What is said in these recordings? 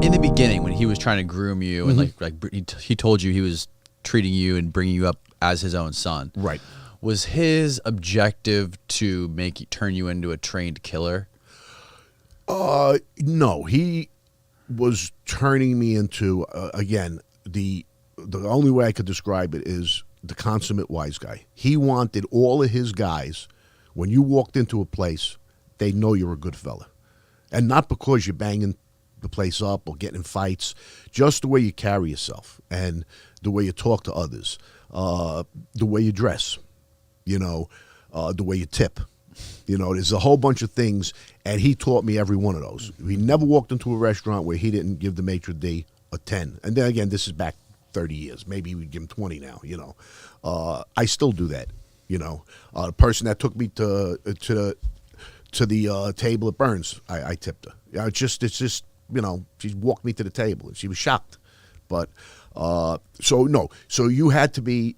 in the beginning when he was trying to groom you and he told you he was treating you and bringing you up as his own son. Right. Was his objective to turn you into a trained killer? No, he was turning me into again the only way I could describe it is the consummate wise guy. He wanted all of his guys, when you walked into a place, they know you're a good fella, and not because you're banging the place up or getting in fights, just the way you carry yourself and the way you talk to others, the way you dress, the way you tip. There's a whole bunch of things, and he taught me every one of those. He never walked into a restaurant where he didn't give the maitre d' a 10. And then again, this is back 30 years. Maybe we'd give him 20 now, I still do that, The person that took me to the table at Burns, I tipped her. It's just she walked me to the table, and she was shocked. But, so you had to be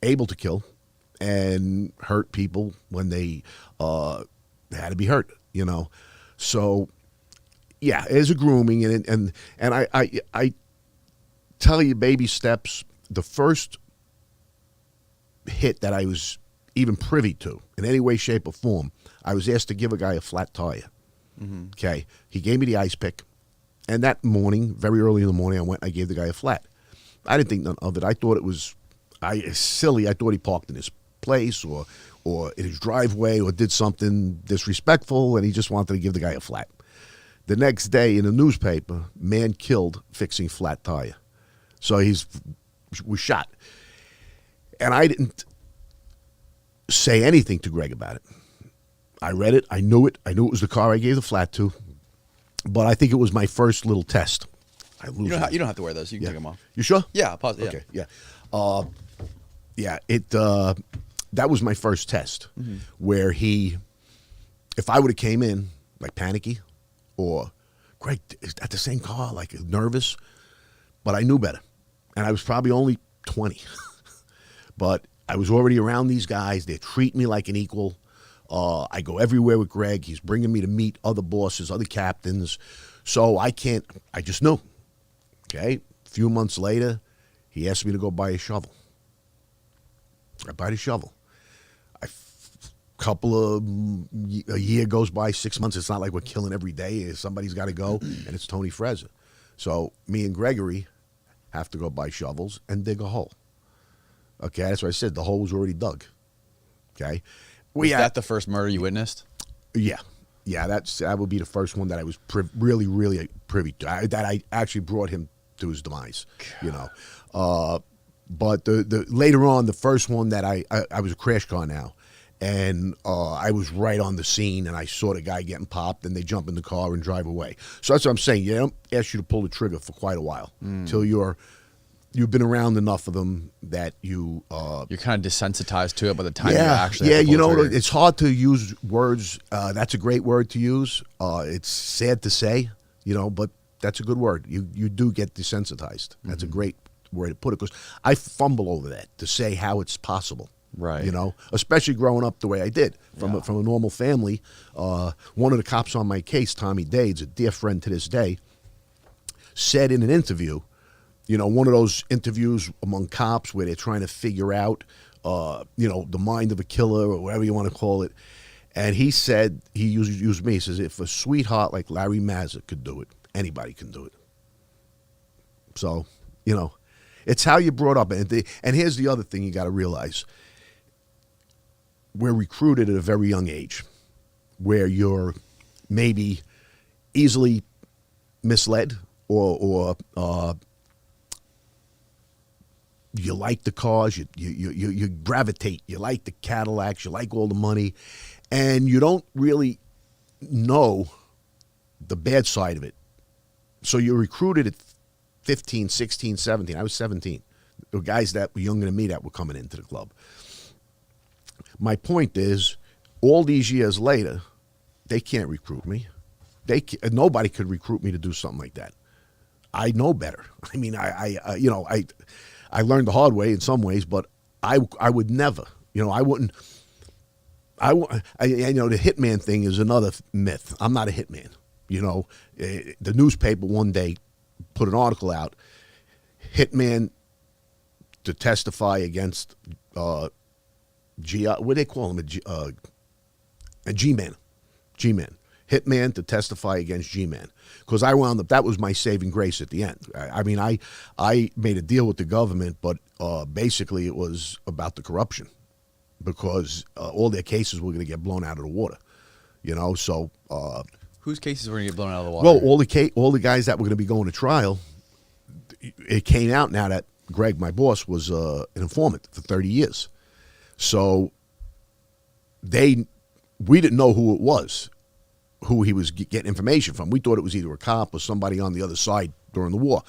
able to kill and hurt people when they had to be hurt, So, yeah, there's a grooming, and I tell you, baby steps. The first hit that I was even privy to in any way, shape, or form, I was asked to give a guy a flat tire. Mm-hmm. Okay, he gave me the ice pick, and that morning, very early in the morning, I gave the guy a flat. I didn't think none of it. I thought it was silly. I thought he parked in his place or in his driveway or did something disrespectful, and he just wanted to give the guy a flat. The next day in the newspaper, man killed fixing flat tire. So was shot. And I didn't say anything to Greg about it. I read it. I knew it. I knew it was the car I gave the flat to. But I think it was my first little test. You don't have to wear those. You can take them off. You sure? Yeah. Pause. Yeah. Okay. Yeah. That was my first test, where if I would have came in like panicky, or Greg, is that the same car? Like nervous, but I knew better, and I was probably only 20, but I was already around these guys. They treat me like an equal. I go everywhere with Greg. He's bringing me to meet other bosses, other captains. So I just knew. Okay. A few months later, he asked me to go buy a shovel. I buy the shovel. A year goes by, 6 months. It's not like we're killing every day. Somebody's got to go, and it's Tony Frezza. So me and Gregory have to go buy shovels and dig a hole. Okay, that's what I said. The hole was already dug. Okay. Was that the first murder you witnessed? Yeah. Yeah, that would be the first one that I was really, really privy to. That I actually brought him to his demise, But the later on, the first one that I was a crash car now. And I was right on the scene, and I saw the guy getting popped, and they jump in the car and drive away. So that's what I'm saying. They don't ask you to pull the trigger for quite a while until you've been around enough of them that you're kind of desensitized to it by the time you actually have to pull the trigger. It's hard to use words. That's a great word to use. It's sad to say, but that's a good word. You do get desensitized. That's a great way to put it, because I fumble over that to say how it's possible. Right. Especially growing up the way I did from a normal family. One of the cops on my case, Tommy Dades, a dear friend to this day, said in an interview, one of those interviews among cops where they're trying to figure out, the mind of a killer or whatever you want to call it. And he said, he used me, he says, if a sweetheart like Larry Mazza could do it, anybody can do it. So, it's how you're brought up. And here's the other thing you got to realize. We're recruited at a very young age, where you're maybe easily misled, or you like the cars, you gravitate, you like the Cadillacs, you like all the money, and you don't really know the bad side of it. So you're recruited at 15, 16, 17. I was 17. There were guys that were younger than me that were coming into the club. My point is, all these years later, they can't recruit me. Nobody could recruit me to do something like that. I know better. I mean, I learned the hard way in some ways, but I would never. I wouldn't. The hitman thing is another myth. I'm not a hitman. You know, the newspaper one day put an article out, hitman to testify against what do they call him? A G-man. G-man. Hitman to testify against G-man. Because I wound up, that was my saving grace at the end. I mean, I made a deal with the government, but basically it was about the corruption. Because all their cases were going to get blown out of the water. You know, so... whose cases were going to get blown out of the water? Well, all the guys that were going to be going to trial, it came out now that Greg, my boss, was an informant for 30 years. So we didn't know who it was, who he was getting information from. We thought it was either a cop or somebody on the other side during the war,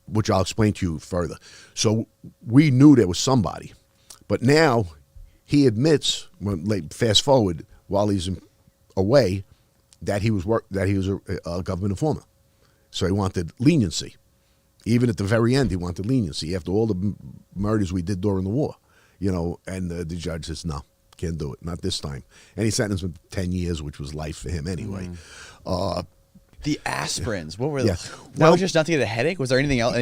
which I'll explain to you further. So we knew there was somebody. But now he admits, fast forward, while he's away, that he was a government informant. So he wanted leniency. Even at the very end, he wanted leniency after all the murders we did during the war. You know, and the judge says, no, can't do it, not this time. And he sentenced him to 10 years, which was life for him anyway. The aspirins, what were yeah. That was just not to get a headache? Was there anything else?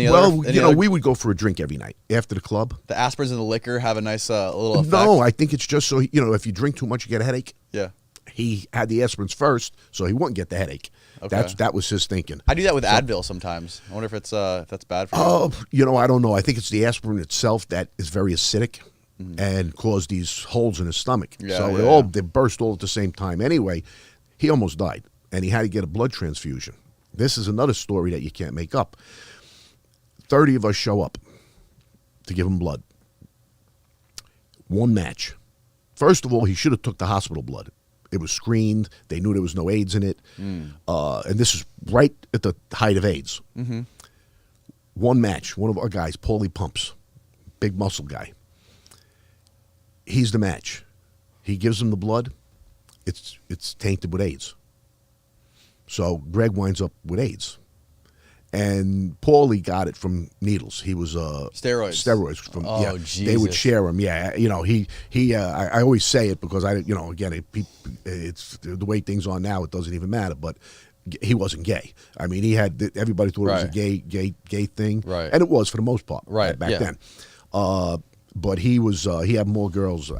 We would go for a drink every night after the club. The aspirins and the liquor have a nice little effect? No, I think it's just so, if you drink too much, you get a headache. Yeah. He had the aspirins first, so he wouldn't get the headache. Okay. That was his thinking. I do that with Advil sometimes. I wonder if that's bad for you. I don't know. I think it's the aspirin itself that is very acidic and caused these holes in his stomach. Yeah, so they burst all at the same time. Anyway, he almost died, and he had to get a blood transfusion. This is another story that you can't make up. 30 of us show up to give him blood. One match. First of all, he should have took the hospital blood. It was screened. They knew there was no AIDS in it. And this is right at the height of AIDS. Mm-hmm. One match. One of our guys, Paulie Pumps, big muscle guy. He's the match. He gives him the blood. It's tainted with AIDS. So Greg winds up with AIDS. And Paulie got it from needles. He was steroids from. Jesus. They would share them. Yeah, I always say it because it's the way things are now. It doesn't even matter. But he wasn't gay. I mean, everybody thought it was a gay thing, right? And it was for the most part, right, back then. But he was he had more girls.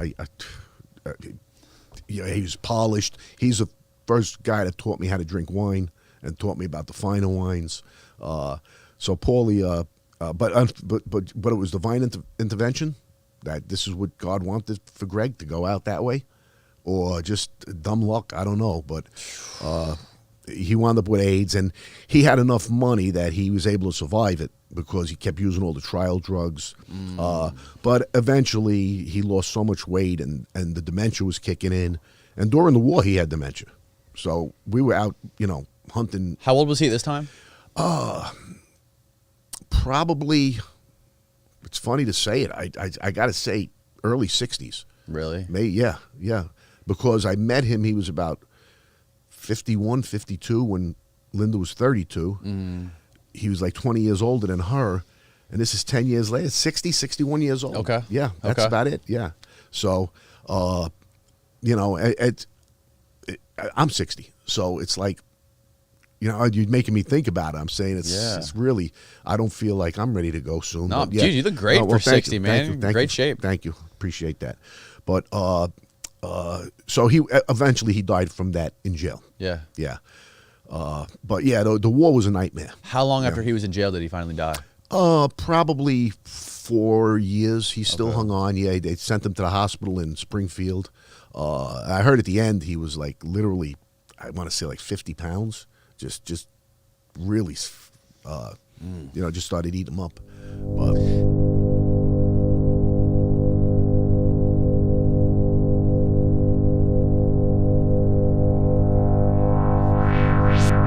He was polished. He's the first guy that taught me how to drink wine and taught me about the finer wines. So Paulie, but it was divine intervention that this is what God wanted for Greg to go out that way, or just dumb luck. I don't know, but he wound up with AIDS, and he had enough money that he was able to survive it because he kept using all the trial drugs. But eventually, he lost so much weight, and the dementia was kicking in. And during the war, he had dementia. So we were out, hunting. How old was he at this time? Probably, it's funny to say it. I got to say early 60s. Really? Yeah. Because I met him, he was about 51, 52 when Linda was 32. He was like 20 years older than her. And this is 10 years later, 60, 61 years old. Okay. Yeah, that's about it. Yeah. So, I'm 60. So it's like, you're making me think about it. I'm saying it's really, I don't feel like I'm ready to go soon. No, dude, you look great for 60, man. Great shape. Thank you. Appreciate that. But so he eventually he died from that in jail. Yeah. Yeah. But yeah, the war was a nightmare. How long after he was in jail did he finally die? Probably 4 years. He still hung on. Yeah, they sent him to the hospital in Springfield. I heard at the end he was like literally, I want to say like 50 pounds. Just really, just started eating him up. But